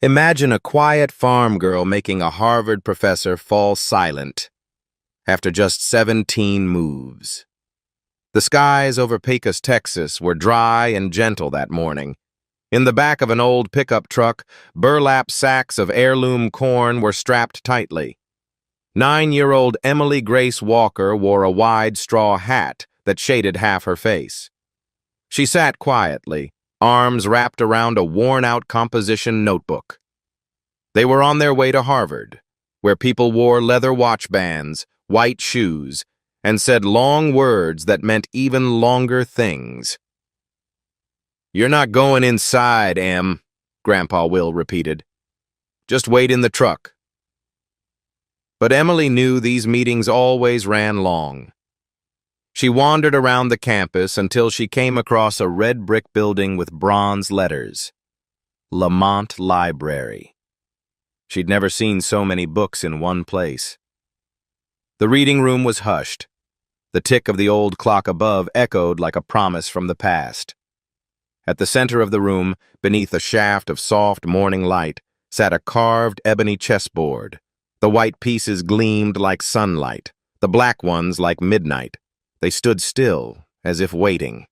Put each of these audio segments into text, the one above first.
Imagine a quiet farm girl making a Harvard professor fall silent after just 17 moves. The skies over Pecos, Texas were dry and gentle that morning. In the back of an old pickup truck, burlap sacks of heirloom corn were strapped tightly. 9-year-old Emily Grace Walker wore a wide straw hat that shaded half her face. She sat quietly, arms wrapped around a worn-out composition notebook. They were on their way to Harvard, where people wore leather watch bands, white shoes, and said long words that meant even longer things. "You're not going inside, Em," Grandpa Will repeated. "Just wait in the truck." But Emily knew these meetings always ran long. She wandered around the campus until she came across a red brick building with bronze letters, Lamont Library. She'd never seen so many books in one place. The reading room was hushed. The tick of the old clock above echoed like a promise from the past. At the center of the room, beneath a shaft of soft morning light, sat a carved ebony chessboard. The white pieces gleamed like sunlight, the black ones like midnight. They stood still, as if waiting.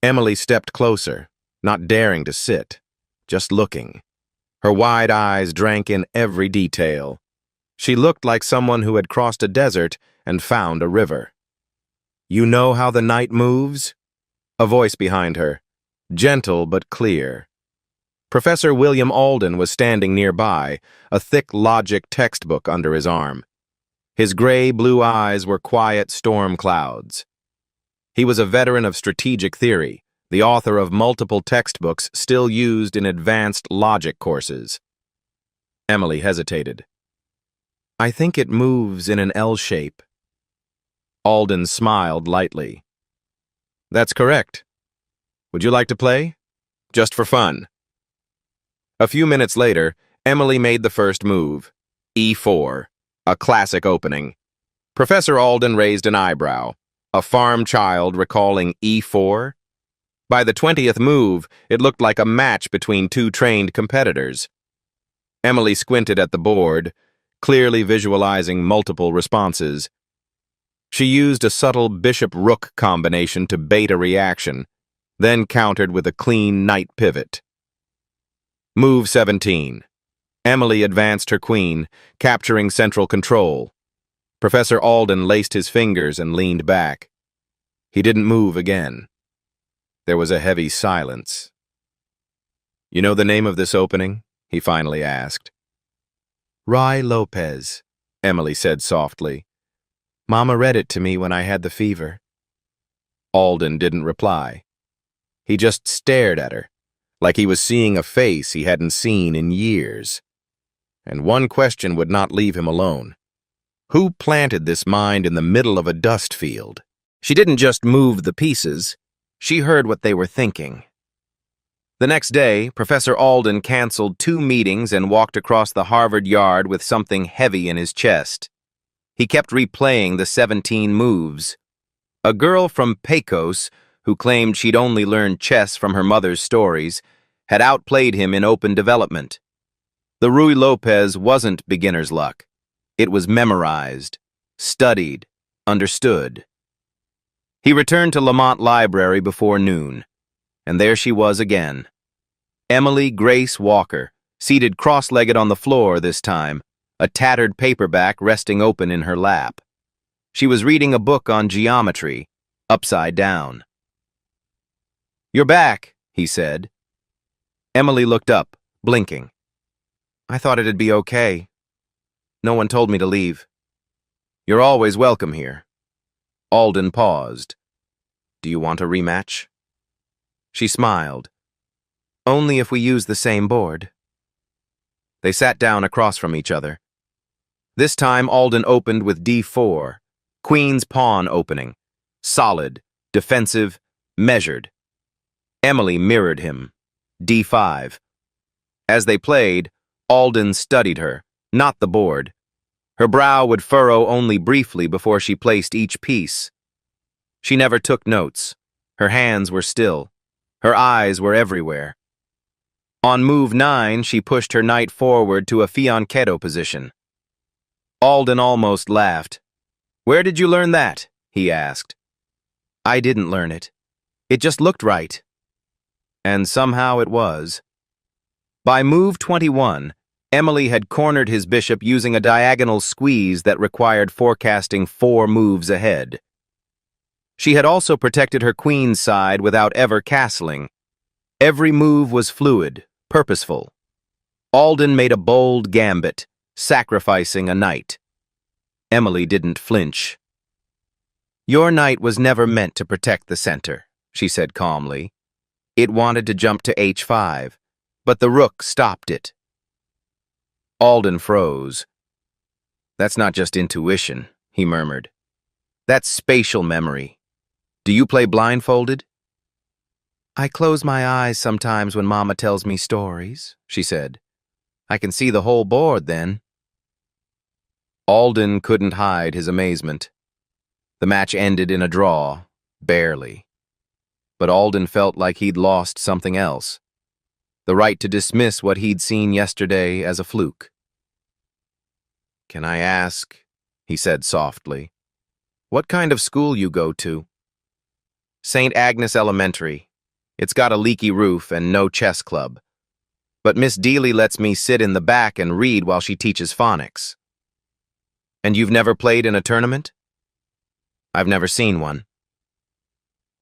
Emily stepped closer, not daring to sit, just looking. Her wide eyes drank in every detail. She looked like someone who had crossed a desert and found a river. "You know how the night moves?" A voice behind her, gentle but clear. Professor William Alden was standing nearby, a thick logic textbook under his arm. His gray-blue eyes were quiet storm clouds. He was a veteran of strategic theory, the author of multiple textbooks still used in advanced logic courses. Emily hesitated. "I think it moves in an L shape." Alden smiled lightly. "That's correct. Would you like to play? Just for fun." A few minutes later, Emily made the first move, E4, a classic opening. Professor Alden raised an eyebrow, a farm child recalling E4. By the 20th move, it looked like a match between two trained competitors. Emily squinted at the board, clearly visualizing multiple responses. She used a subtle bishop-rook combination to bait a reaction, then countered with a clean knight pivot. Move 17. Emily advanced her queen, capturing central control. Professor Alden laced his fingers and leaned back. He didn't move again. There was a heavy silence. "You know the name of this opening?" he finally asked. "Rai Lopez," Emily said softly. "Mama read it to me when I had the fever." Alden didn't reply. He just stared at her, like he was seeing a face he hadn't seen in years. And one question would not leave him alone. Who planted this mind in the middle of a dust field? She didn't just move the pieces. She heard what they were thinking. The next day, Professor Alden canceled 2 meetings and walked across the Harvard yard with something heavy in his chest. He kept replaying the 17 moves. A girl from Pecos, who claimed she'd only learned chess from her mother's stories, had outplayed him in open development. The Ruy Lopez wasn't beginner's luck. It was memorized, studied, understood. He returned to Lamont Library before noon, and there she was again. Emily Grace Walker, seated cross-legged on the floor this time, a tattered paperback resting open in her lap. She was reading a book on geometry, upside down. "You're back," he said. Emily looked up, blinking. "I thought it'd be okay. No one told me to leave." "You're always welcome here." Alden paused. "Do you want a rematch?" She smiled. "Only if we use the same board." They sat down across from each other. This time Alden opened with D4, Queen's Pawn opening. Solid, defensive, measured. Emily mirrored him. D5. As they played, Alden studied her, not the board. Her brow would furrow only briefly before she placed each piece. She never took notes. Her hands were still. Her eyes were everywhere. On move 9, she pushed her knight forward to a fianchetto position. Alden almost laughed. "Where did you learn that?" he asked. "I didn't learn it. It just looked right." And somehow it was. By move 21, Emily had cornered his bishop using a diagonal squeeze that required forecasting 4 moves ahead. She had also protected her queen's side without ever castling. Every move was fluid, purposeful. Alden made a bold gambit, sacrificing a knight. Emily didn't flinch. "Your knight was never meant to protect the center," she said calmly. "It wanted to jump to h5, but the rook stopped it." Alden froze. "That's not just intuition," he murmured. "That's spatial memory. Do you play blindfolded?" "I close my eyes sometimes when Mama tells me stories," she said. "I can see the whole board then." Alden couldn't hide his amazement. The match ended in a draw, barely. But Alden felt like he'd lost something else. The right to dismiss what he'd seen yesterday as a fluke. "Can I ask," he said softly, "what kind of school you go to?" "St. Agnes Elementary. It's got a leaky roof and no chess club. But Miss Deely lets me sit in the back and read while she teaches phonics." "And you've never played in a tournament?" "I've never seen one."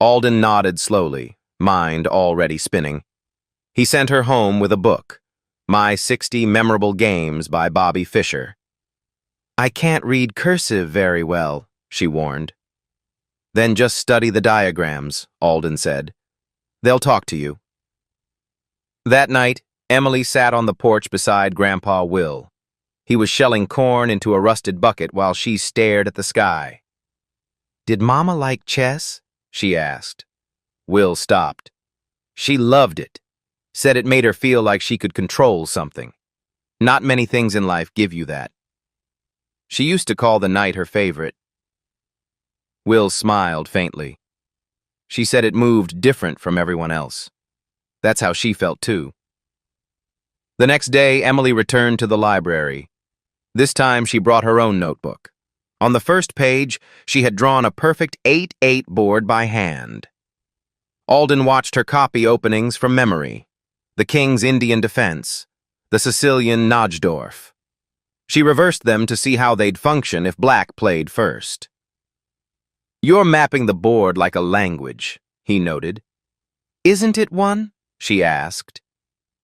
Alden nodded slowly, mind already spinning. He sent her home with a book, My 60 Memorable Games by Bobby Fischer. "I can't read cursive very well," she warned. "Then just study the diagrams," Alden said. "They'll talk to you." That night, Emily sat on the porch beside Grandpa Will. He was shelling corn into a rusted bucket while she stared at the sky. "Did Mama like chess?" she asked. Will stopped. "She loved it. Said it made her feel like she could control something. Not many things in life give you that. She used to call the knight her favorite." Will smiled faintly. "She said it moved different from everyone else. That's how she felt too." The next day, Emily returned to the library. This time she brought her own notebook. On the first page, she had drawn a perfect 8-8 board by hand. Alden watched her copy openings from memory. The King's Indian Defense, the Sicilian Najdorf. She reversed them to see how they'd function if Black played first. "You're mapping the board like a language," he noted. "Isn't it one?" she asked.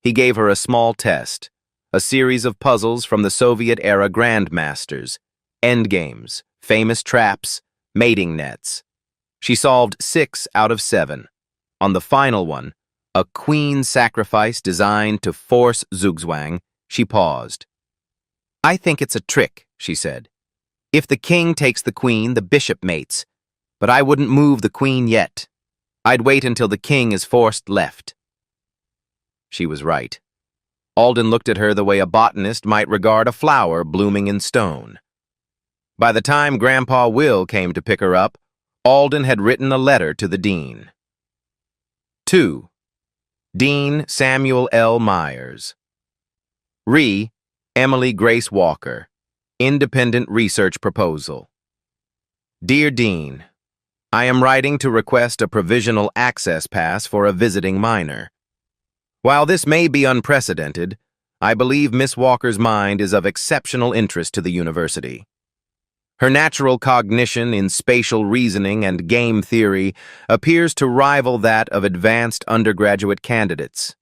He gave her a small test, a series of puzzles from the Soviet-era grandmasters, endgames, famous traps, mating nets. She solved 6 out of 7. On the final one, a queen sacrifice designed to force zugzwang, she paused. "I think it's a trick," she said. "If the king takes the queen, the bishop mates. But I wouldn't move the queen yet. I'd wait until the king is forced left." She was right. Alden looked at her the way a botanist might regard a flower blooming in stone. By the time Grandpa Will came to pick her up, Alden had written a letter to the dean. 2. Dean Samuel L. Myers. Re. Emily Grace Walker. Independent Research Proposal. Dear Dean, I am writing to request a provisional access pass for a visiting minor. While this may be unprecedented, I believe Miss Walker's mind is of exceptional interest to the university. Her natural cognition in spatial reasoning and game theory appears to rival that of advanced undergraduate candidates.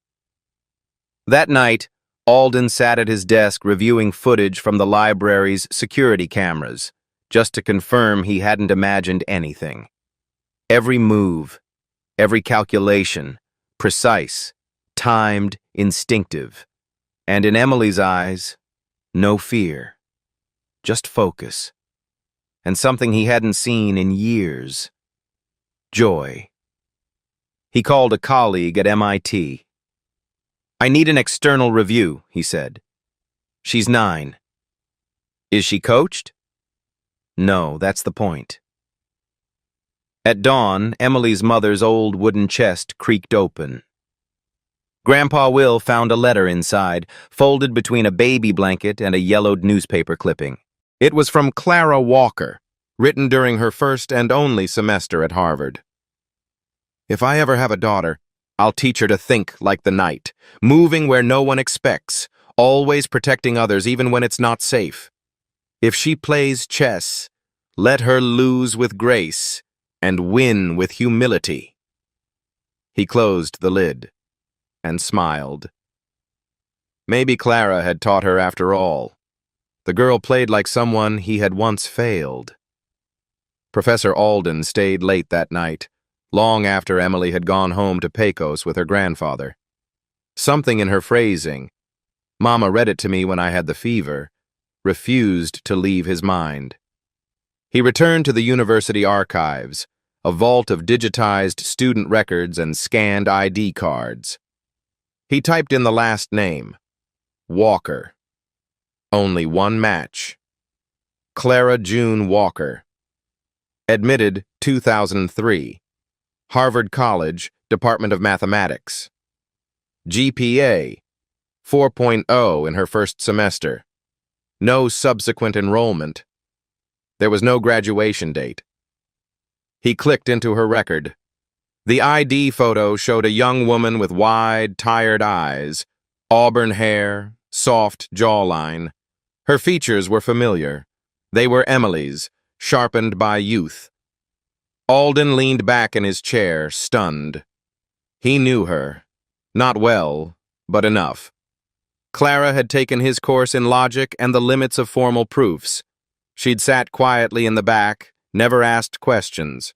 That night, Alden sat at his desk reviewing footage from the library's security cameras, just to confirm he hadn't imagined anything. Every move, every calculation, precise, timed, instinctive. And in Emily's eyes, no fear, just focus. And something he hadn't seen in years. Joy. He called a colleague at MIT. "I need an external review," he said. "She's 9. "Is she coached?" "No, that's the point." At dawn, Emily's mother's old wooden chest creaked open. Grandpa Will found a letter inside, folded between a baby blanket and a yellowed newspaper clipping. It was from Clara Walker, written during her first and only semester at Harvard. If I ever have a daughter, I'll teach her to think like the knight, moving where no one expects, always protecting others even when it's not safe. If she plays chess, let her lose with grace and win with humility. He closed the lid and smiled. Maybe Clara had taught her after all. The girl played like someone he had once failed. Professor Alden stayed late that night, long after Emily had gone home to Pecos with her grandfather. Something in her phrasing, Mama read it to me when I had the fever, refused to leave his mind. He returned to the university archives, a vault of digitized student records and scanned ID cards. He typed in the last name, Walker. Only one match. Clara June Walker. Admitted 2003. Harvard College, Department of Mathematics. GPA 4.0 in her first semester. No subsequent enrollment. There was no graduation date. He clicked into her record. The ID photo showed a young woman with wide, tired eyes, auburn hair, soft jawline. Her features were familiar. They were Emily's, sharpened by youth. Alden leaned back in his chair, stunned. He knew her. Not well, but enough. Clara had taken his course in logic and the limits of formal proofs. She'd sat quietly in the back, never asked questions.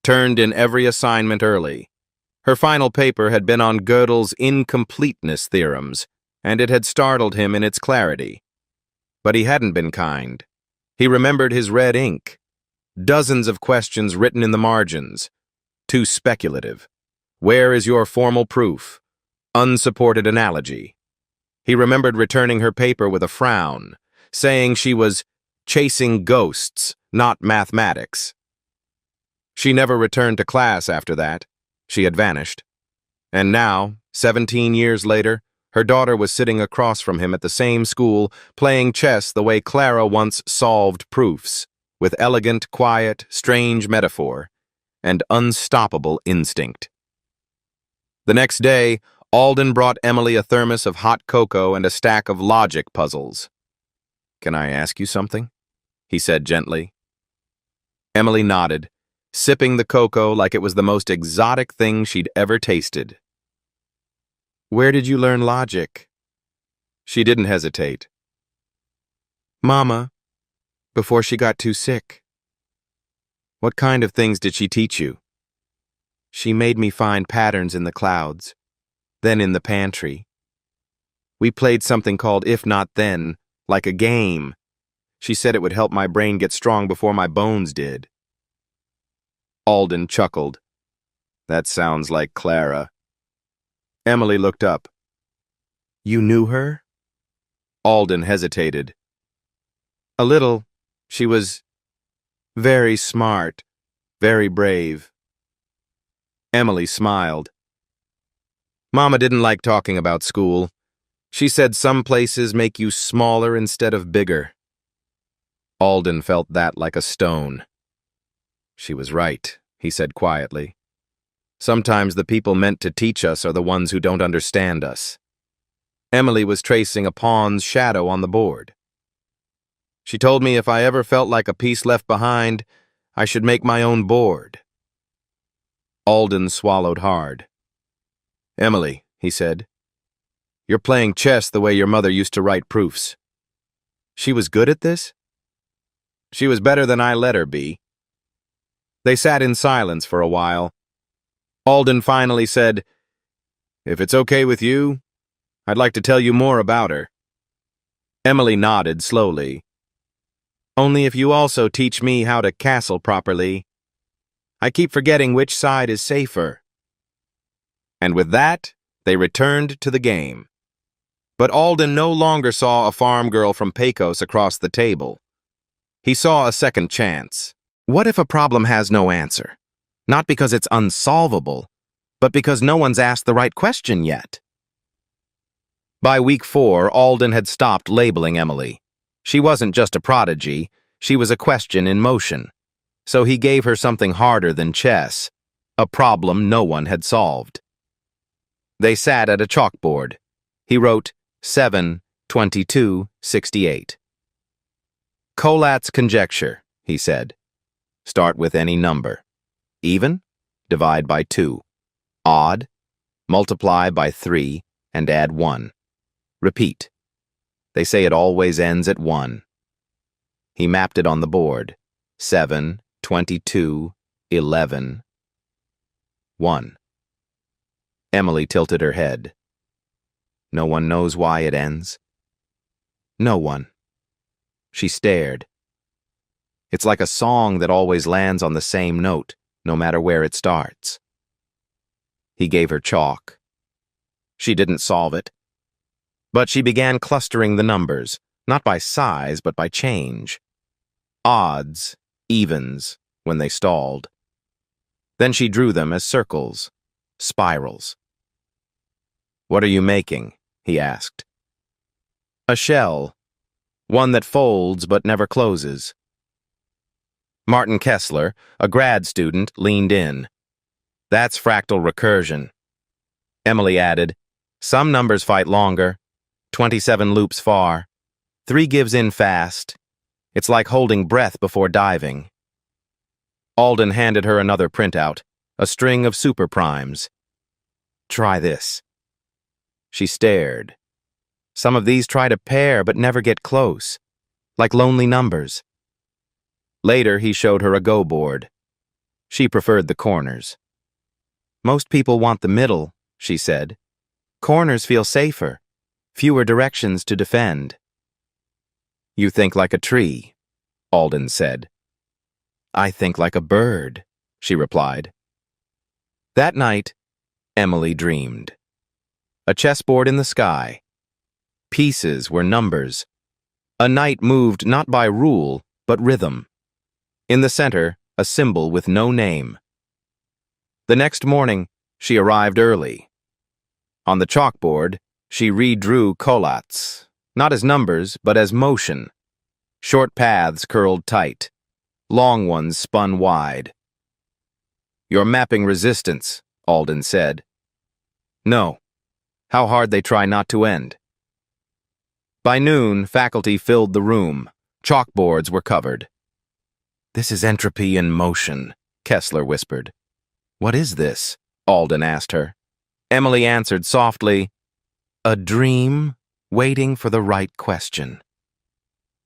Turned in every assignment early. Her final paper had been on Gödel's incompleteness theorems, and it had startled him in its clarity. But he hadn't been kind. He remembered his red ink. Dozens of questions written in the margins. Too speculative. Where is your formal proof? Unsupported analogy. He remembered returning her paper with a frown, saying she was chasing ghosts, not mathematics. She never returned to class after that. She had vanished. And now, 17 years later, her daughter was sitting across from him at the same school, playing chess the way Clara once solved proofs, with elegant, quiet, strange metaphor, and unstoppable instinct. The next day, Alden brought Emily a thermos of hot cocoa and a stack of logic puzzles. "Can I ask you something?" he said gently. Emily nodded, sipping the cocoa like it was the most exotic thing she'd ever tasted. "Where did you learn logic?" She didn't hesitate. "Mama, before she got too sick." "What kind of things did she teach you?" "She made me find patterns in the clouds, then in the pantry. We played something called If Not Then, like a game. She said it would help my brain get strong before my bones did." Alden chuckled. "That sounds like Clara." Emily looked up. "You knew her?" Alden hesitated. "A little. She was very smart, very brave." Emily smiled. "Mama didn't like talking about school. She said some places make you smaller instead of bigger." Alden felt that like a stone. "She was right," he said quietly. "Sometimes the people meant to teach us are the ones who don't understand us." Emily was tracing a pawn's shadow on the board. "She told me if I ever felt like a piece left behind, I should make my own board." Alden swallowed hard. "Emily," he said, "you're playing chess the way your mother used to write proofs." "She was good at this?" "She was better than I let her be." They sat in silence for a while. Alden finally said, "If it's okay with you, I'd like to tell you more about her." Emily nodded slowly. "Only if you also teach me how to castle properly. I keep forgetting which side is safer." And with that, they returned to the game. But Alden no longer saw a farm girl from Pecos across the table. He saw a second chance. What if a problem has no answer? Not because it's unsolvable, but because no one's asked the right question yet. By week 4, Alden had stopped labeling Emily. She wasn't just a prodigy, she was a question in motion. So he gave her something harder than chess, a problem no one had solved. They sat at a chalkboard. He wrote 7, 22, 68. Collat's conjecture, he said. Start with any number. Even? Divide by 2. Odd? Multiply by 3 and add 1. Repeat. They say it always ends at 1. He mapped it on the board. 7, 22, 11, 1. Emily tilted her head. No one knows why it ends. No one. She stared. It's like a song that always lands on the same note, no matter where it starts. He gave her chalk. She didn't solve it. But she began clustering the numbers, not by size, but by change. Odds, evens, when they stalled. Then she drew them as circles, spirals. What are you making? He asked. A shell, one that folds but never closes. Martin Kessler, a grad student, leaned in. That's fractal recursion. Emily added, some numbers fight longer. 27 loops far. 3 gives in fast. It's like holding breath before diving. Alden handed her another printout, a string of superprimes. Try this. She stared. Some of these try to pair but never get close, like lonely numbers. Later, he showed her a go board. She preferred the corners. Most people want the middle, she said. Corners feel safer, fewer directions to defend. You think like a tree, Alden said. I think like a bird, she replied. That night, Emily dreamed. A chessboard in the sky. Pieces were numbers. A knight moved not by rule, but rhythm. In the center, a symbol with no name. The next morning, she arrived early. On the chalkboard, she redrew Collat's, not as numbers, but as motion. Short paths curled tight. Long ones spun wide. You're mapping resistance, Alden said. No. How hard they try not to end. By noon, faculty filled the room. Chalkboards were covered. This is entropy in motion, Kessler whispered. What is this? Alden asked her. Emily answered softly, a dream waiting for the right question.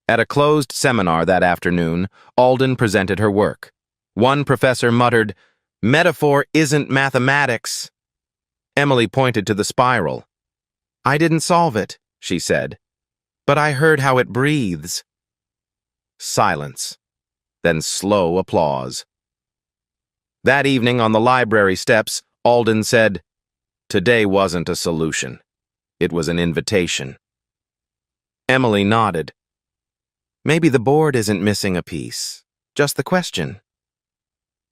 At a closed seminar that afternoon, Alden presented her work. One professor muttered, metaphor isn't mathematics. Emily pointed to the spiral. I didn't solve it, she said, but I heard how it breathes. Silence, then slow applause. That evening on the library steps, Alden said, today wasn't a solution. It was an invitation. Emily nodded. Maybe the board isn't missing a piece, just the question.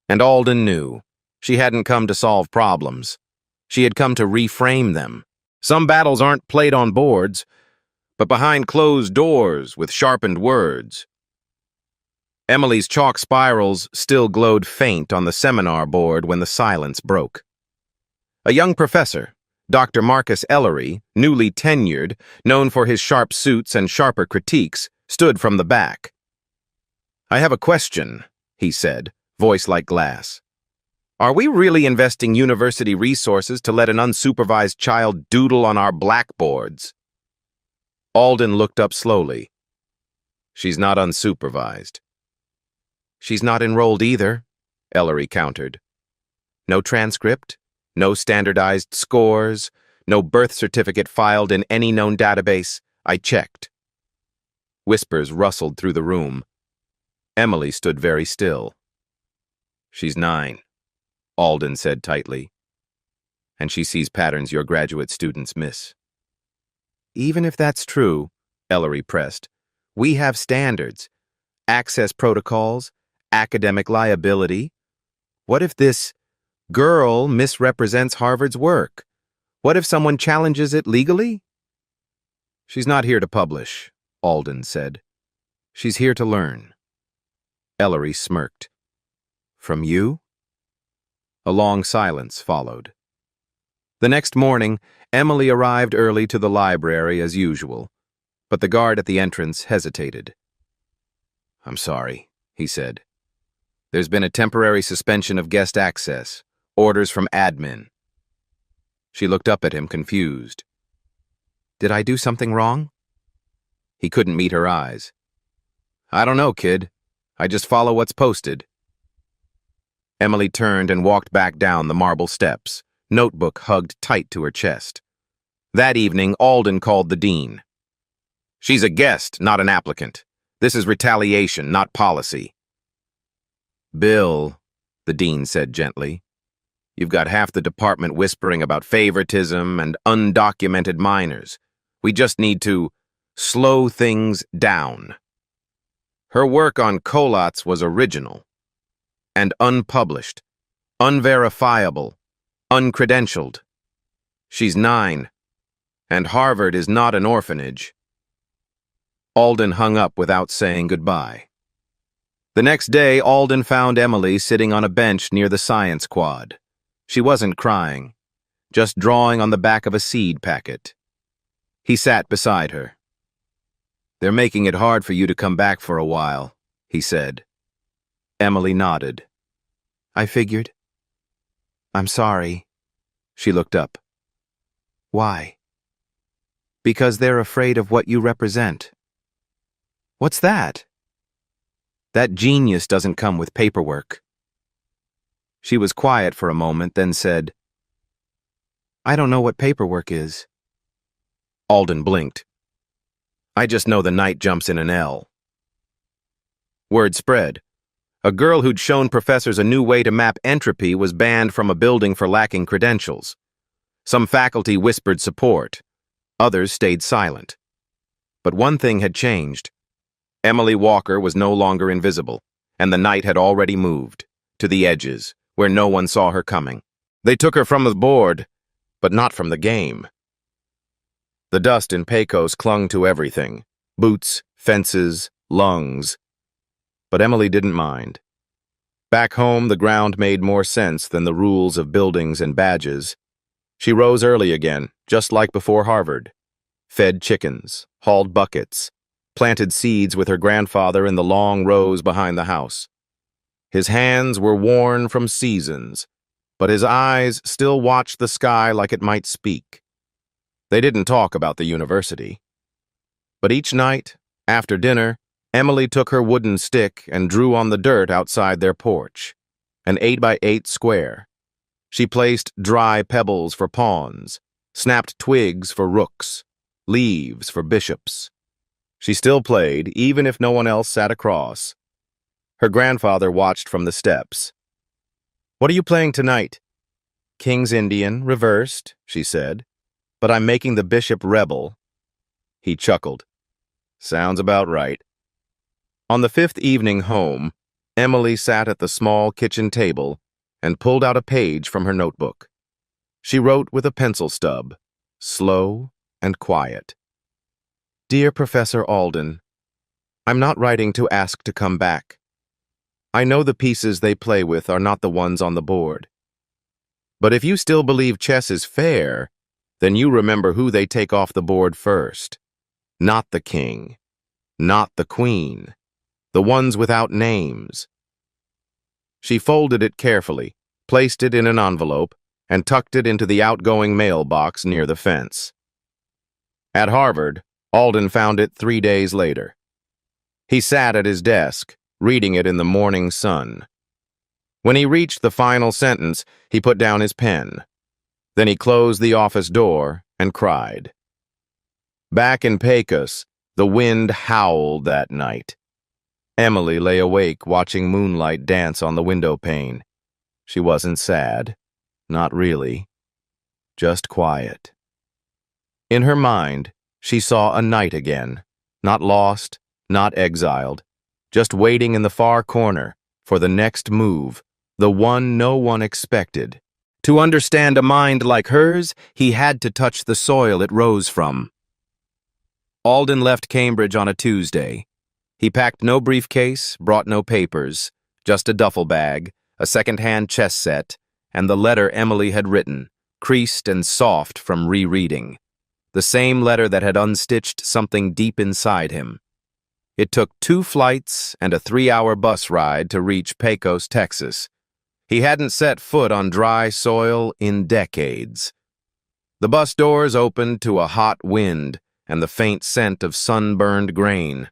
And Alden knew. She hadn't come to solve problems. She had come to reframe them. Some battles aren't played on boards, but behind closed doors with sharpened words. Emily's chalk spirals still glowed faint on the seminar board when the silence broke. A young professor, Dr. Marcus Ellery, newly tenured, known for his sharp suits and sharper critiques, stood from the back. I have a question, he said, voice like glass. Are we really investing university resources to let an unsupervised child doodle on our blackboards? Alden looked up slowly. She's not unsupervised. She's not enrolled either, Ellery countered. No transcript, no standardized scores, no birth certificate filed in any known database. I checked. Whispers rustled through the room. Emily stood very still. She's 9, Alden said tightly. And she sees patterns your graduate students miss. Even if that's true, Ellery pressed, we have standards, access protocols, academic liability. What if this girl misrepresents Harvard's work? What if someone challenges it legally? She's not here to publish, Alden said. She's here to learn. Ellery smirked. From you? A long silence followed. The next morning, Emily arrived early to the library as usual, but the guard at the entrance hesitated. I'm sorry, he said. There's been a temporary suspension of guest access. Orders from admin. She looked up at him, confused. Did I do something wrong? He couldn't meet her eyes. I don't know, kid. I just follow what's posted. Emily turned and walked back down the marble steps, notebook hugged tight to her chest. That evening, Alden called the dean. She's a guest, not an applicant. This is retaliation, not policy. Bill, the dean said gently, you've got half the department whispering about favoritism and undocumented minors. We just need to slow things down. Her work on Colats was original and unpublished, unverifiable, uncredentialed. She's 9, and Harvard is not an orphanage. Alden hung up without saying goodbye. The next day, Alden found Emily sitting on a bench near the science quad. She wasn't crying, just drawing on the back of a seed packet. He sat beside her. They're making it hard for you to come back for a while, he said. Emily nodded. I figured. I'm sorry. She looked up. Why? Because they're afraid of what you represent. What's that? That genius doesn't come with paperwork. She was quiet for a moment, then said, I don't know what paperwork is. Alden blinked. I just know the night jumps in an L. Word spread. A girl who'd shown professors a new way to map entropy was banned from a building for lacking credentials. Some faculty whispered support. Others stayed silent. But one thing had changed. Emily Walker was no longer invisible, and the night had already moved, to the edges, where no one saw her coming. They took her from the board, but not from the game. The dust in Pecos clung to everything, boots, fences, lungs. But Emily didn't mind. Back home, the ground made more sense than the rules of buildings and badges. She rose early again, just like before Harvard. Fed chickens, hauled buckets, planted seeds with her grandfather in the long rows behind the house. His hands were worn from seasons, but his eyes still watched the sky like it might speak. They didn't talk about the university. But each night, after dinner, Emily took her wooden stick and drew on the dirt outside their porch, an 8x8 square. She placed dry pebbles for pawns, snapped twigs for rooks, leaves for bishops. She still played, even if no one else sat across. Her grandfather watched from the steps. What are you playing tonight? King's Indian, reversed, she said. But I'm making the bishop rebel. He chuckled. Sounds about right. On the 5th evening home, Emily sat at the small kitchen table and pulled out a page from her notebook. She wrote with a pencil stub, slow and quiet. Dear Professor Alden, I'm not writing to ask to come back. I know the pieces they play with are not the ones on the board. But if you still believe chess is fair, then you remember who they take off the board first. Not the king, not the queen, the ones without names. She folded it carefully, placed it in an envelope, and tucked it into the outgoing mailbox near the fence. At Harvard, Alden found it 3 days later. He sat at his desk, reading it in the morning sun. When he reached the final sentence, he put down his pen. Then he closed the office door and cried. Back in Pecos, the wind howled that night. Emily lay awake watching moonlight dance on the window pane. She wasn't sad. Not really. Just quiet. In her mind, she saw a night again, not lost, not exiled, just waiting in the far corner for the next move, the one no one expected. To understand a mind like hers, he had to touch the soil it rose from. Alden left Cambridge on a Tuesday. He packed no briefcase, brought no papers, just a duffel bag, a second-hand chess set, and the letter Emily had written, creased and soft from rereading. The same letter that had unstitched something deep inside him. It took 2 flights and a 3-hour bus ride to reach Pecos, Texas. He hadn't set foot on dry soil in decades. The bus doors opened to a hot wind and the faint scent of sunburned grain.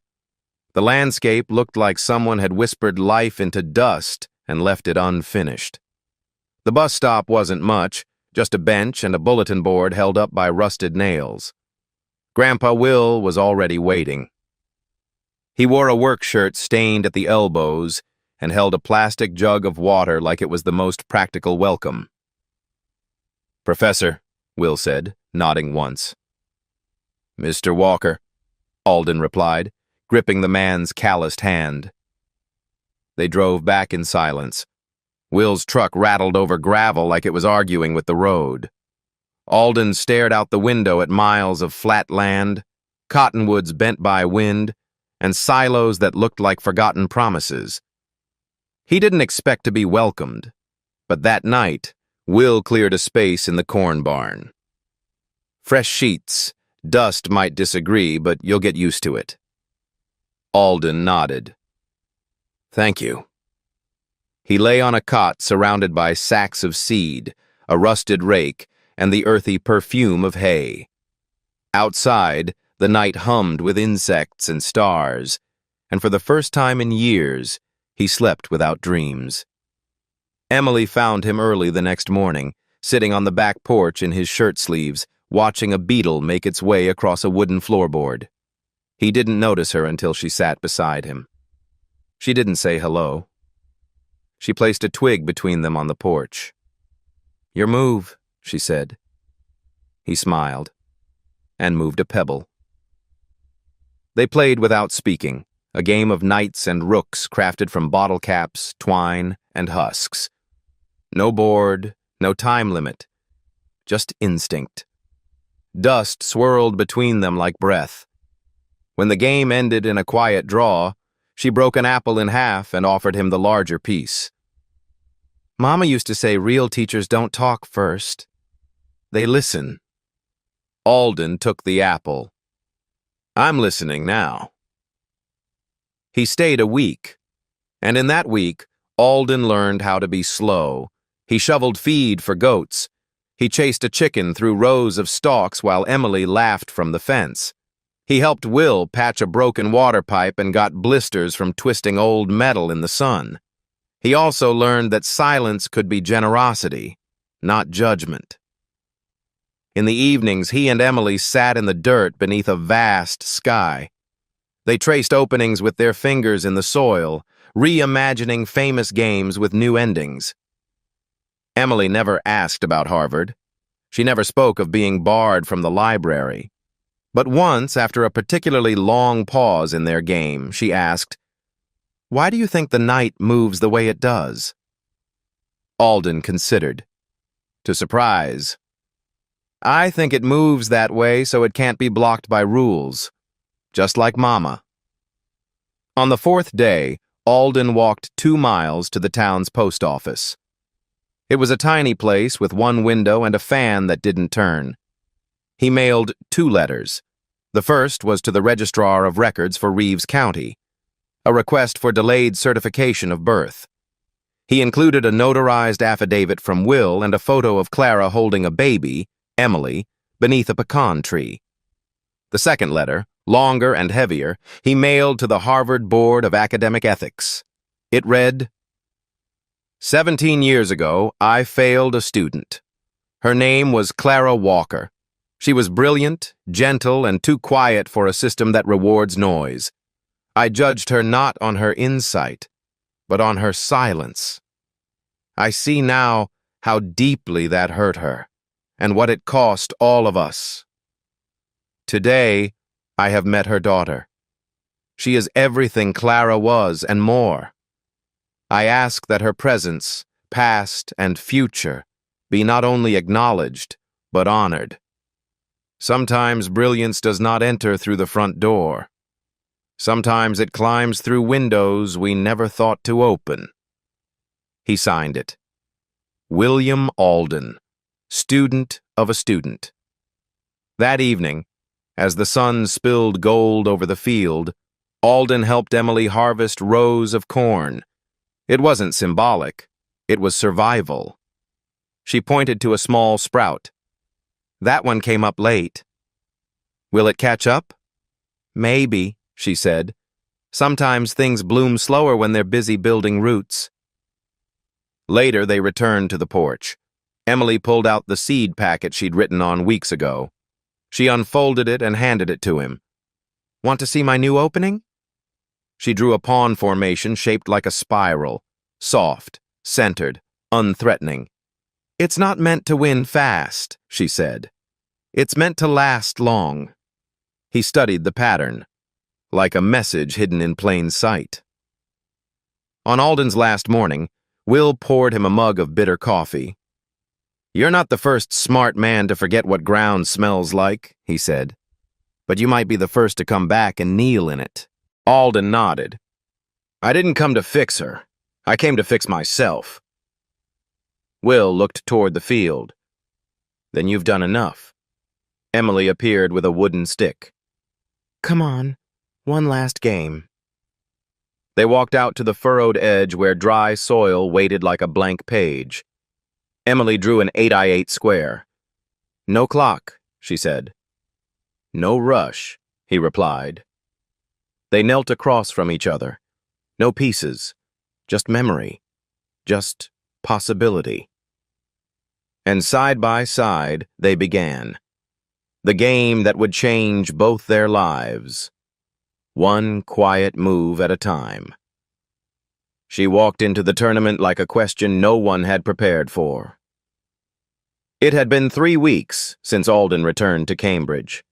The landscape looked like someone had whispered life into dust and left it unfinished. The bus stop wasn't much, just a bench and a bulletin board held up by rusted nails. Grandpa Will was already waiting. He wore a work shirt stained at the elbows and held a plastic jug of water like it was the most practical welcome. "Professor," Will said, nodding once. "Mr. Walker," Alden replied, gripping the man's calloused hand. They drove back in silence. Will's truck rattled over gravel like it was arguing with the road. Alden stared out the window at miles of flat land, cottonwoods bent by wind, and silos that looked like forgotten promises. He didn't expect to be welcomed, but that night, Will cleared a space in the corn barn. "Fresh sheets. Dust might disagree, but you'll get used to it." Alden nodded. "Thank you." He lay on a cot surrounded by sacks of seed, a rusted rake, and the earthy perfume of hay. Outside, the night hummed with insects and stars, and for the first time in years, he slept without dreams. Emily found him early the next morning, sitting on the back porch in his shirt sleeves, watching a beetle make its way across a wooden floorboard. He didn't notice her until she sat beside him. She didn't say hello. She placed a twig between them on the porch. "Your move," she said. He smiled and moved a pebble. They played without speaking, a game of knights and rooks crafted from bottle caps, twine, and husks. No board, no time limit, just instinct. Dust swirled between them like breath. When the game ended in a quiet draw, she broke an apple in half and offered him the larger piece. "Mama used to say real teachers don't talk first. They listen." Alden took the apple. "I'm listening now." He stayed a week, and in that week, Alden learned how to be slow. He shoveled feed for goats. He chased a chicken through rows of stalks while Emily laughed from the fence. He helped Will patch a broken water pipe and got blisters from twisting old metal in the sun. He also learned that silence could be generosity, not judgment. In the evenings, he and Emily sat in the dirt beneath a vast sky. They traced openings with their fingers in the soil, reimagining famous games with new endings. Emily never asked about Harvard. She never spoke of being barred from the library. But once, after a particularly long pause in their game, she asked, "Why do you think the night moves the way it does?" Alden considered. To surprise, "I think it moves that way so it can't be blocked by rules. Just like Mama." On the 4th day, Alden walked 2 miles to the town's post office. It was a tiny place with 1 window and a fan that didn't turn. He mailed 2 letters. The first was to the Registrar of Records for Reeves County, a request for delayed certification of birth. He included a notarized affidavit from Will and a photo of Clara holding a baby, Emily, beneath a pecan tree. The second letter, longer and heavier, he mailed to the Harvard Board of Academic Ethics. It read, 17 years ago, I failed a student. Her name was Clara Walker. She was brilliant, gentle, and too quiet for a system that rewards noise. I judged her not on her insight, but on her silence. I see now how deeply that hurt her, and what it cost all of us. Today, I have met her daughter. She is everything Clara was and more. I ask that her presence, past and future, be not only acknowledged, but honored. Sometimes brilliance does not enter through the front door. Sometimes it climbs through windows we never thought to open. He signed it. William Alden, student of a student. That evening, as the sun spilled gold over the field, Alden helped Emily harvest rows of corn. It wasn't symbolic. It was survival. She pointed to a small sprout. That one came up late. Will it catch up? Maybe, she said. Sometimes things bloom slower when they're busy building roots. Later, they returned to the porch. Emily pulled out the seed packet she'd written on weeks ago. She unfolded it and handed it to him. Want to see my new opening? She drew a pawn formation shaped like a spiral, soft, centered, unthreatening. It's not meant to win fast, she said. It's meant to last long. He studied the pattern, like a message hidden in plain sight. On Alden's last morning, Will poured him a mug of bitter coffee. You're not the first smart man to forget what ground smells like, he said. But you might be the first to come back and kneel in it. Alden nodded. I didn't come to fix her. I came to fix myself. Will looked toward the field. Then you've done enough. Emily appeared with a wooden stick. Come on, one last game. They walked out to the furrowed edge where dry soil waited like a blank page. Emily drew an 8x8 square. No clock, she said. No rush, he replied. They knelt across from each other. No pieces, just memory, just possibility. And side by side, they began. The game that would change both their lives. One quiet move at a time. She walked into the tournament like a question no one had prepared for. It had been 3 weeks since Alden returned to Cambridge,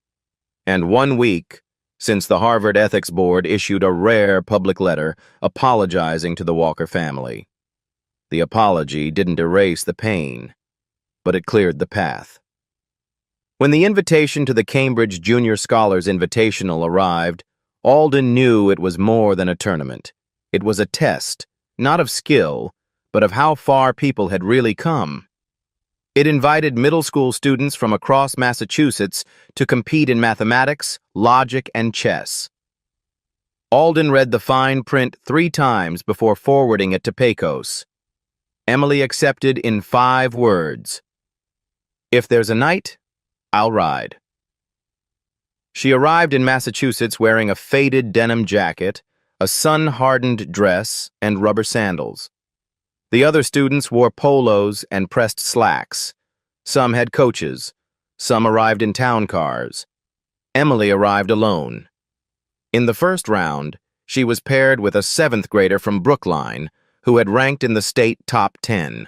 and 1 week since the Harvard Ethics Board issued a rare public letter apologizing to the Walker family. The apology didn't erase the pain, but it cleared the path. When the invitation to the Cambridge Junior Scholars Invitational arrived, Alden knew it was more than a tournament. It was a test, not of skill, but of how far people had really come. It invited middle school students from across Massachusetts to compete in mathematics, logic, and chess. Alden read the fine print 3 times before forwarding it to Pecos. Emily accepted in 5 words. If there's a night, I'll ride. She arrived in Massachusetts wearing a faded denim jacket, a sun-hardened dress, and rubber sandals. The other students wore polos and pressed slacks. Some had coaches. Some arrived in town cars. Emily arrived alone. In the first round, she was paired with a 7th grader from Brookline who had ranked in the state top 10.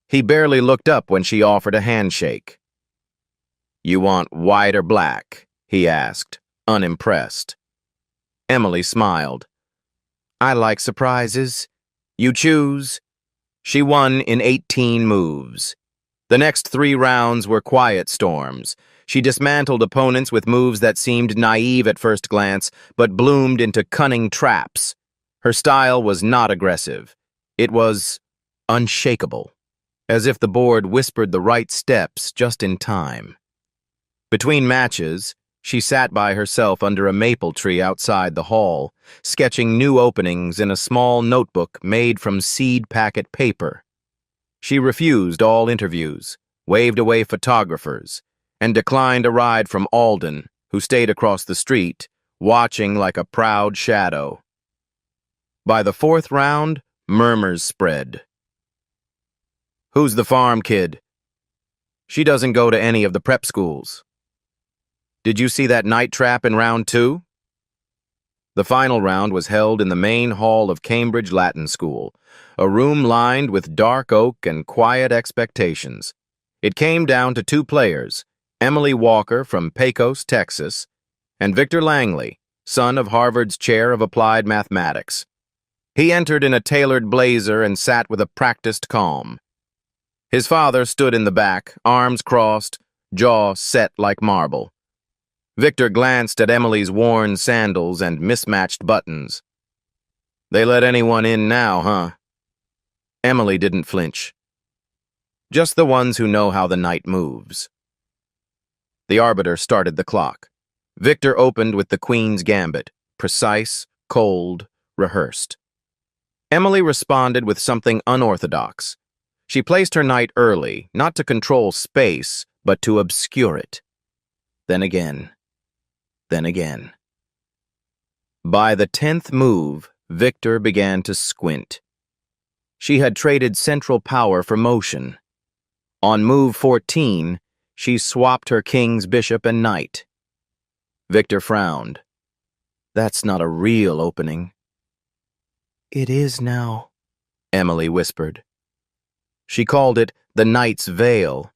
He barely looked up when she offered a handshake. You want white or black? He asked, unimpressed. Emily smiled. I like surprises. You choose. She won in 18 moves. The next 3 rounds were quiet storms. She dismantled opponents with moves that seemed naive at first glance, but bloomed into cunning traps. Her style was not aggressive. It was unshakable, as if the board whispered the right steps just in time. Between matches, she sat by herself under a maple tree outside the hall, sketching new openings in a small notebook made from seed packet paper. She refused all interviews, waved away photographers, and declined a ride from Alden, who stayed across the street, watching like a proud shadow. By the 4th round, murmurs spread. Who's the farm kid? She doesn't go to any of the prep schools. Did you see that night trap in round 2? The final round was held in the main hall of Cambridge Latin School, a room lined with dark oak and quiet expectations. It came down to 2 players, Emily Walker from Pecos, Texas, and Victor Langley, son of Harvard's chair of applied mathematics. He entered in a tailored blazer and sat with a practiced calm. His father stood in the back, arms crossed, jaw set like marble. Victor glanced at Emily's worn sandals and mismatched buttons. "They let anyone in now, huh?" Emily didn't flinch. "Just the ones who know how the night moves." The arbiter started the clock. Victor opened with the Queen's Gambit, precise, cold, rehearsed. Emily responded with something unorthodox. She placed her knight early, not to control space, but to obscure it. Then again. Then again. By the 10th move, Victor began to squint. She had traded central power for motion. On move 14, she swapped her king's bishop and knight. Victor frowned. "That's not a real opening." "It is now," Emily whispered. She called it the knight's veil,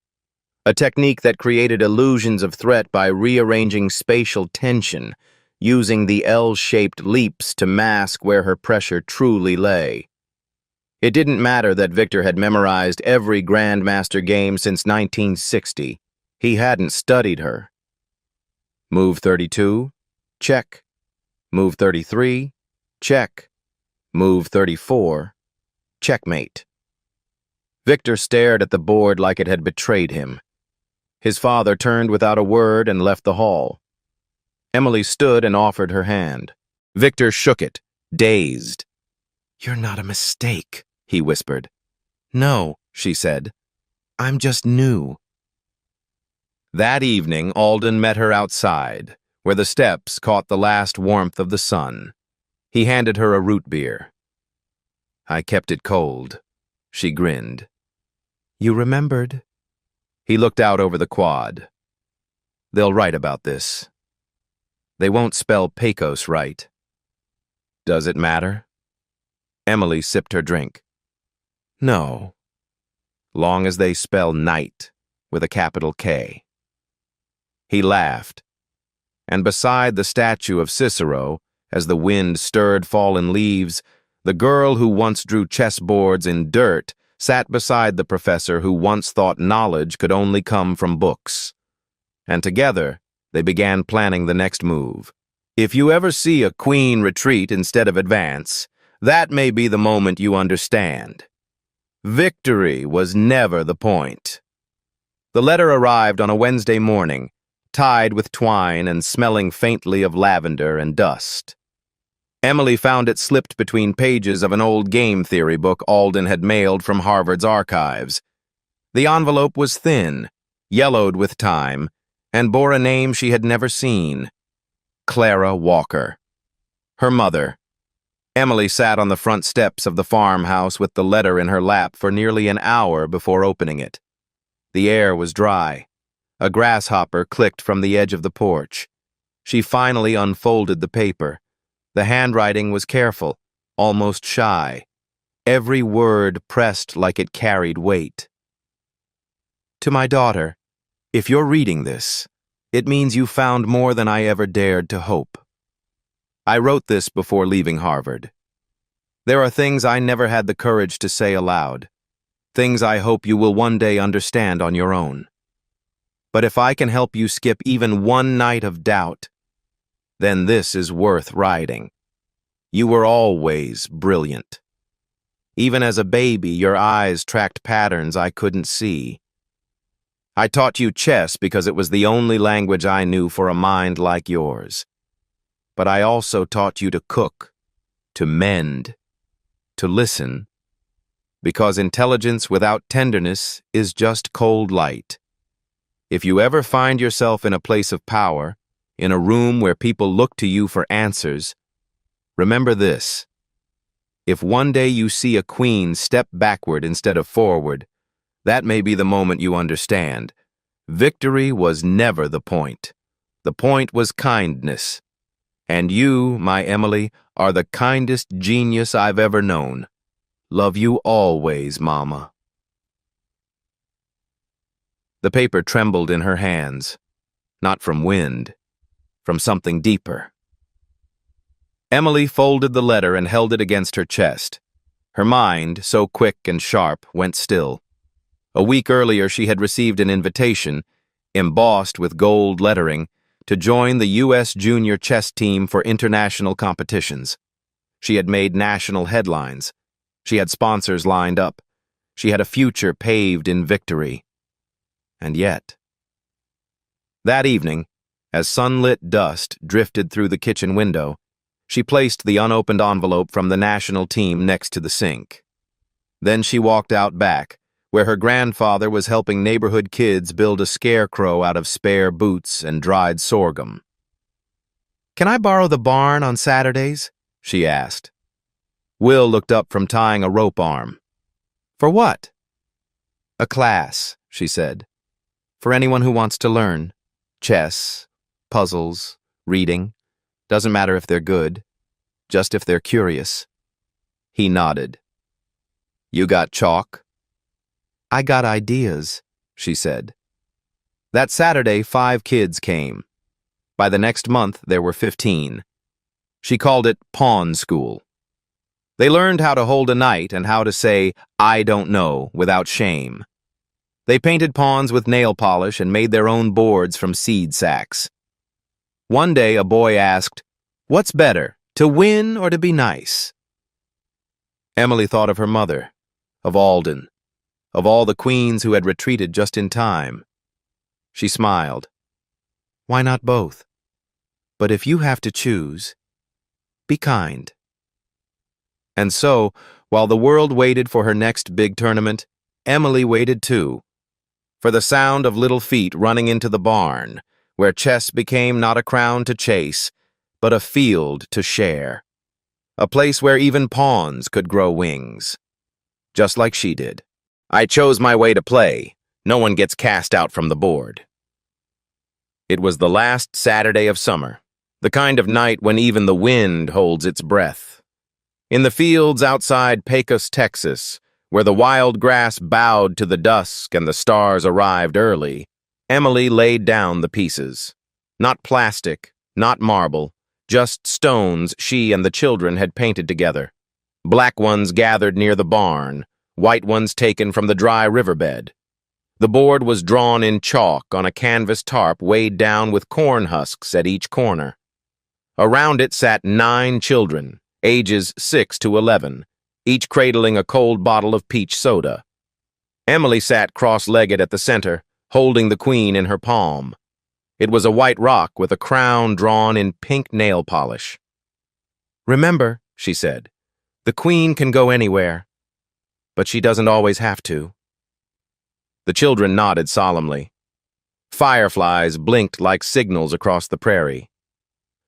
a technique that created illusions of threat by rearranging spatial tension, using the L-shaped leaps to mask where her pressure truly lay. It didn't matter that Victor had memorized every Grandmaster game since 1960. He hadn't studied her. Move 32, check. Move 33, check. Move 34, checkmate. Victor stared at the board like it had betrayed him. His father turned without a word and left the hall. Emily stood and offered her hand. Victor shook it, dazed. "You're not a mistake," he whispered. "No," she said. "I'm just new." That evening, Alden met her outside, where the steps caught the last warmth of the sun. He handed her a root beer. "I kept it cold," she grinned. "You remembered." He looked out over the quad. "They'll write about this. They won't spell Pecos right." "Does it matter?" Emily sipped her drink. "No. Long as they spell night with a capital K." He laughed, and beside the statue of Cicero, as the wind stirred fallen leaves, the girl who once drew chessboards in dirt sat beside the professor who once thought knowledge could only come from books. And together, they began planning the next move. If you ever see a queen retreat instead of advance, that may be the moment you understand. Victory was never the point. The letter arrived on a Wednesday morning, tied with twine and smelling faintly of lavender and dust. Emily found it slipped between pages of an old game theory book Alden had mailed from Harvard's archives. The envelope was thin, yellowed with time, and bore a name she had never seen: Clara Walker. Her mother. Emily sat on the front steps of the farmhouse with the letter in her lap for nearly an hour before opening it. The air was dry. A grasshopper clicked from the edge of the porch. She finally unfolded the paper. The handwriting was careful, almost shy. Every word pressed like it carried weight. "To my daughter, if you're reading this, it means you found more than I ever dared to hope. I wrote this before leaving Harvard. There are things I never had the courage to say aloud, things I hope you will one day understand on your own. But if I can help you skip even one night of doubt, then this is worth writing. You were always brilliant. Even as a baby, your eyes tracked patterns I couldn't see. I taught you chess because it was the only language I knew for a mind like yours. But I also taught you to cook, to mend, to listen, because intelligence without tenderness is just cold light. If you ever find yourself in a place of power, in a room where people look to you for answers, remember this: if one day you see a queen step backward instead of forward, that may be the moment you understand. Victory was never the point. The point was kindness. And you, my Emily, are the kindest genius I've ever known. Love you always, Mama." The paper trembled in her hands, not from wind, from something deeper. Emily folded the letter and held it against her chest. Her mind, so quick and sharp, went still. A week earlier she had received an invitation, embossed with gold lettering, to join the U.S. junior chess team for international competitions. She had made national headlines. She had sponsors lined up. She had a future paved in victory. And yet, that evening, as sunlit dust drifted through the kitchen window, she placed the unopened envelope from the national team next to the sink. Then she walked out back, where her grandfather was helping neighborhood kids build a scarecrow out of spare boots and dried sorghum. "Can I borrow the barn on Saturdays?" she asked. Will looked up from tying a rope arm. "For what?" "A class," she said. "For anyone who wants to learn. Chess, puzzles, reading. Doesn't matter if they're good, just if they're curious." He nodded. "You got chalk?" "I got ideas," she said. That Saturday, 5 kids came. By the next month, there were 15. She called it Pawn School. They learned how to hold a knight and how to say, "I don't know," without shame. They painted pawns with nail polish and made their own boards from seed sacks. One day, a boy asked, "What's better, to win or to be nice?" Emily thought of her mother, of Alden, of all the queens who had retreated just in time. She smiled. "Why not both? But if you have to choose, be kind." And so, while the world waited for her next big tournament, Emily waited too, for the sound of little feet running into the barn, where chess became not a crown to chase, but a field to share, a place where even pawns could grow wings, just like she did. "I chose my way to play. No one gets cast out from the board." It was the last Saturday of summer, the kind of night when even the wind holds its breath. In the fields outside Pecos, Texas, where the wild grass bowed to the dusk and the stars arrived early, Emily laid down the pieces. Not plastic, not marble, just stones she and the children had painted together. Black ones gathered near the barn, white ones taken from the dry riverbed. The board was drawn in chalk on a canvas tarp weighed down with corn husks at each corner. Around it sat 9 children, ages 6 to 11, each cradling a cold bottle of peach soda. Emily sat cross-legged at the center, holding the queen in her palm. It was a white rock with a crown drawn in pink nail polish. "Remember," she said, "the queen can go anywhere, but she doesn't always have to." The children nodded solemnly. Fireflies blinked like signals across the prairie.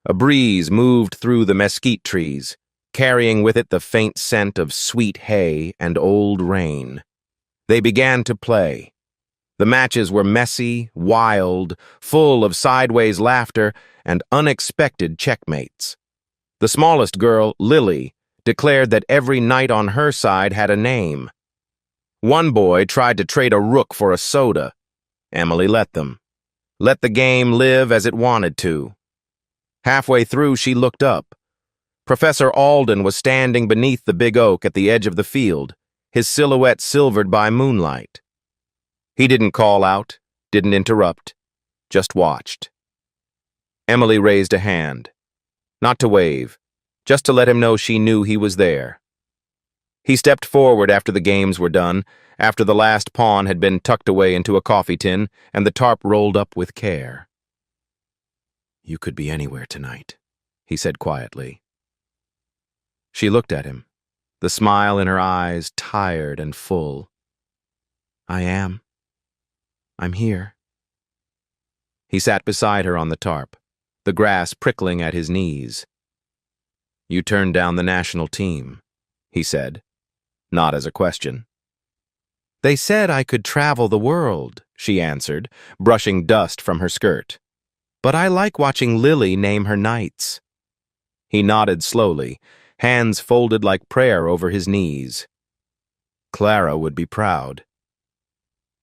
A breeze moved through the mesquite trees, carrying with it the faint scent of sweet hay and old rain. They began to play. The matches were messy, wild, full of sideways laughter and unexpected checkmates. The smallest girl, Lily, declared that every knight on her side had a name. One boy tried to trade a rook for a soda. Emily let them. Let the game live as it wanted to. Halfway through, she looked up. Professor Alden was standing beneath the big oak at the edge of the field, his silhouette silvered by moonlight. He didn't call out, didn't interrupt, just watched. Emily raised a hand, not to wave, just to let him know she knew he was there. He stepped forward after the games were done, after the last pawn had been tucked away into a coffee tin and the tarp rolled up with care. "You could be anywhere tonight," he said quietly. She looked at him, the smile in her eyes tired and full. "I am. I'm here." He sat beside her on the tarp, the grass prickling at his knees. "You turned down the national team," he said, not as a question. "They said I could travel the world," she answered, brushing dust from her skirt. "But I like watching Lily name her knights." He nodded slowly, hands folded like prayer over his knees. Clara would be proud.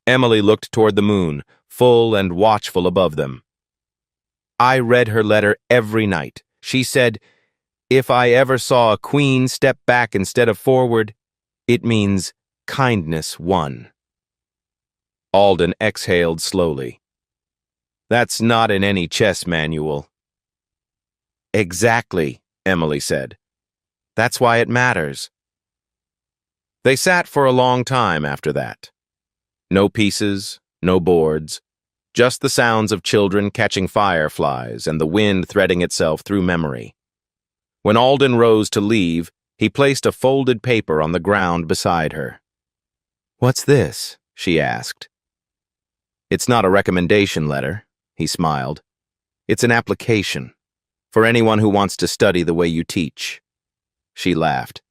Emily looked toward the moon, full and watchful above them. "I read her letter every night. She said, if I ever saw a queen step back instead of forward, it means kindness won." Alden exhaled slowly. That's not in any chess manual. Exactly, Emily said. That's why it matters. They sat for a long time after that. No pieces, no boards, just the sounds of children catching fireflies and the wind threading itself through memory. When Alden rose to leave, he placed a folded paper on the ground beside her. "What's this?" she asked. "It's not a recommendation letter," he smiled. "It's an application, for anyone who wants to study the way you teach." She laughed.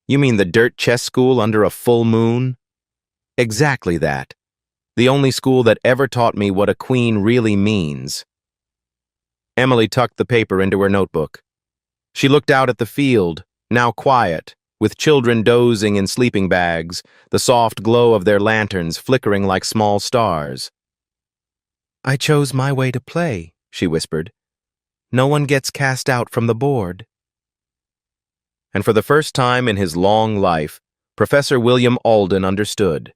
"You mean the dirt chess school under a full moon?" "Exactly that. The only school that ever taught me what a queen really means." Emily tucked the paper into her notebook. She looked out at the field, now quiet, with children dozing in sleeping bags, the soft glow of their lanterns flickering like small stars. "I chose my way to play," she whispered. "No one gets cast out from the board." And for the first time in his long life, Professor William Alden understood.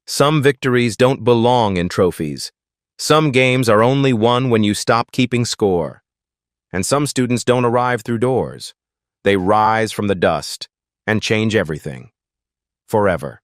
Some victories don't belong in trophies. Some games are only won when you stop keeping score. And some students don't arrive through doors. They rise from the dust and change everything. Forever.